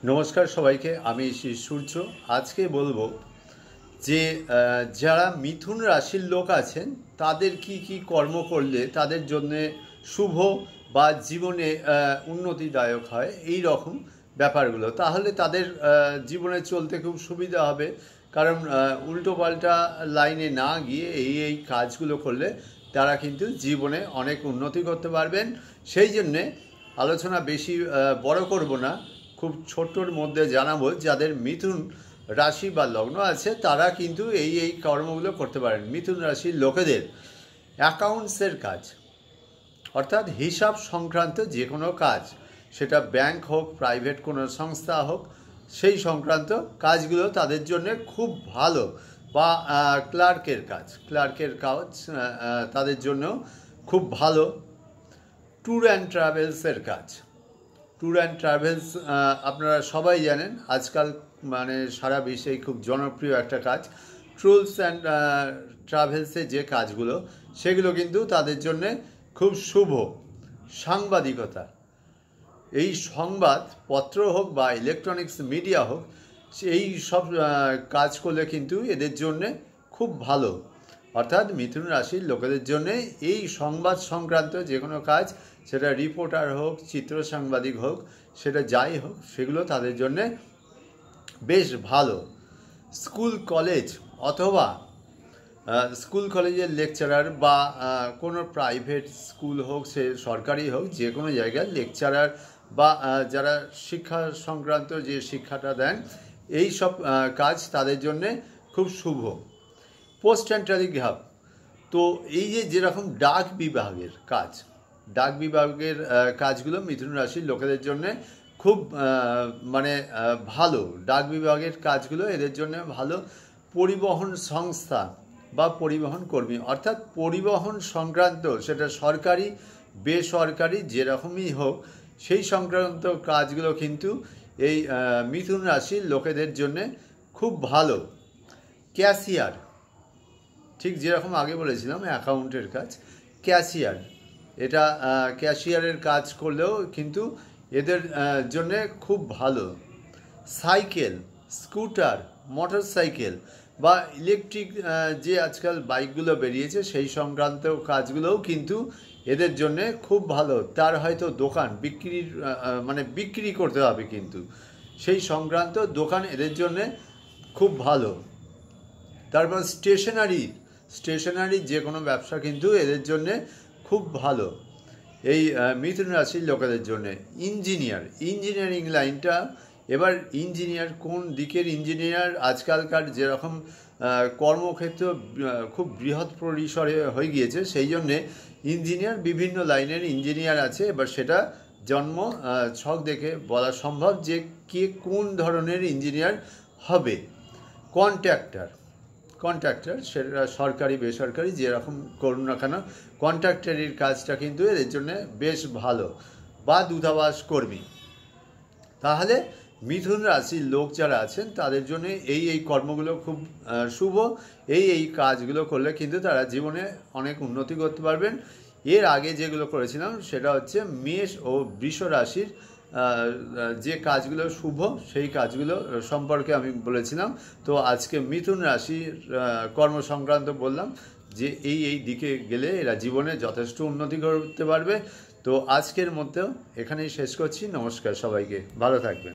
নমস্কার সবাইকে। আমি সূর্য। আজকে বলবো যে যারা মিথুন রাশির লোক আছেন তাদের কি কি কর্ম করলে তাদের জন্য শুভ বা জীবনে উন্নতিদায়ক হয় এই রকম ব্যাপারগুলো, তাহলে তাদের জীবনে চলতে খুব সুবিধা হবে। কারণ উল্টোপাল্টা লাইনে না গিয়ে এই কাজগুলো করলে তারা কিন্তু জীবনে অনেক উন্নতি করতে পারবেন। সেই জন্যে আলোচনা বেশি বড় করব না, খুব ছোট্টর মধ্যে জানাবো যাদের মিথুন রাশি বা লগ্ন আছে তারা কিন্তু এই কর্মগুলো করতে পারেন। মিথুন রাশির লোকেদের অ্যাকাউন্টসের কাজ, অর্থাৎ হিসাব সংক্রান্ত যে কোনো কাজ, সেটা ব্যাংক হোক, প্রাইভেট কোনো সংস্থা হোক, সেই সংক্রান্ত কাজগুলো তাদের জন্য খুব ভালো। বা ক্লার্কের কাজ তাদের জন্য খুব ভালো। ট্যুর অ্যান্ড ট্রাভেলসের কাজ, ট্যুর অ্যান্ড ট্রাভেলস আপনারা সবাই জানেন আজকাল মানে সারা বিশ্বেই খুব জনপ্রিয় একটা কাজ। ট্যুরস অ্যান্ড ট্রাভেলসের যে কাজগুলো সেগুলো কিন্তু তাদের জন্যে খুব শুভ। সাংবাদিকতা, এই সংবাদপত্র হোক বা ইলেকট্রনিক্স মিডিয়া হোক, এই সব কাজ করলে কিন্তু এদের জন্যে খুব ভালো। অর্থাৎ মিথুন রাশির লোকেদের জন্যে এই সংবাদ সংক্রান্ত যে কোনো কাজ, সেটা রিপোর্টার হোক, চিত্র সাংবাদিক হোক, সেটা যাই হোক, সেগুলো তাদের জন্যে বেশ ভালো। স্কুল কলেজ অথবা স্কুল কলেজের লেকচারার বা কোনো প্রাইভেট স্কুল হোক, সে সরকারি হোক, যে কোনো জায়গায় লেকচারার বা যারা শিক্ষা সংক্রান্ত যে শিক্ষাটা দেন, এই সব কাজ তাদের জন্যে খুব শুভ। পোস্ট অ্যান্ড টেলিগ্রাফ, তো এই যেরকম ডাক বিভাগের কাজগুলো মিথুন রাশির লোকেদের জন্য খুব মানে ভালো। ডাক বিভাগের কাজগুলো এদের জন্য ভালো। পরিবহন সংস্থা বা পরিবহন কর্মী, অর্থাৎ পরিবহন সংক্রান্ত, সেটা সরকারি বেসরকারি যেরকমই হোক, সেই সংক্রান্ত কাজগুলো কিন্তু এই মিথুন রাশির লোকেদের জন্য খুব ভালো। ক্যাশিয়ার, ঠিক যেরকম আগে বলেছিলাম অ্যাকাউন্টের কাজ, ক্যাশিয়ার, এটা ক্যাশিয়ারের কাজ করলেও কিন্তু এদের জন্যে খুব ভালো। সাইকেল, স্কুটার, মোটর সাইকেল বা ইলেকট্রিক যে আজকাল বাইকগুলো বেরিয়েছে, সেই সংক্রান্ত কাজগুলোও কিন্তু এদের জন্যে খুব ভালো। তার হয়তো দোকান বিক্রি করতে হবে, কিন্তু সেই সংক্রান্ত দোকান এদের জন্যে খুব ভালো। তারপর স্টেশনারি যে কোনো ব্যবসা কিন্তু এদের জন্যে খুব ভালো এই মিথুন রাশির লোকেদের জন্যে। ইঞ্জিনিয়ারিং লাইনটা, এবার ইঞ্জিনিয়ার কোন দিকের ইঞ্জিনিয়ার, আজকালকার যেরকম কর্মক্ষেত্র খুব বৃহৎ পরিসরে হয়ে গিয়েছে, সেই জন্যে ইঞ্জিনিয়ার, বিভিন্ন লাইনের ইঞ্জিনিয়ার আছে। এবার সেটা জন্ম ছক দেখে বলা সম্ভব যে কে কোন ধরনের ইঞ্জিনিয়ার হবে। কন্ট্রাক্টর, সেটা সরকারি বেসরকারি যেরকম করুন না কেন, কন্ট্রাক্টরের কাজটা কিন্তু এদের জন্য বেশ ভালো। বা দূতাবাস কর্মী। তাহলে মিথুন রাশির লোক যারা আছেন তাদের জন্য এই কর্মগুলো খুব শুভ। এই কাজগুলো করলে কিন্তু তারা জীবনে অনেক উন্নতি করতে পারবেন। এর আগে যেগুলো করেছিলাম সেটা হচ্ছে মেষ ও বৃষ রাশির যে কাজগুলো শুভ, সেই কাজগুলো সম্পর্কে আমি বলেছিলাম। তো আজকে মিথুন রাশির কর্মসংক্রান্ত বললাম যে এই দিকে গেলে এরা জীবনে যথেষ্ট উন্নতি করতে পারবে। তো আজকের মধ্যেও এখানেই শেষ করছি। নমস্কার সবাইকে, ভালো থাকবেন।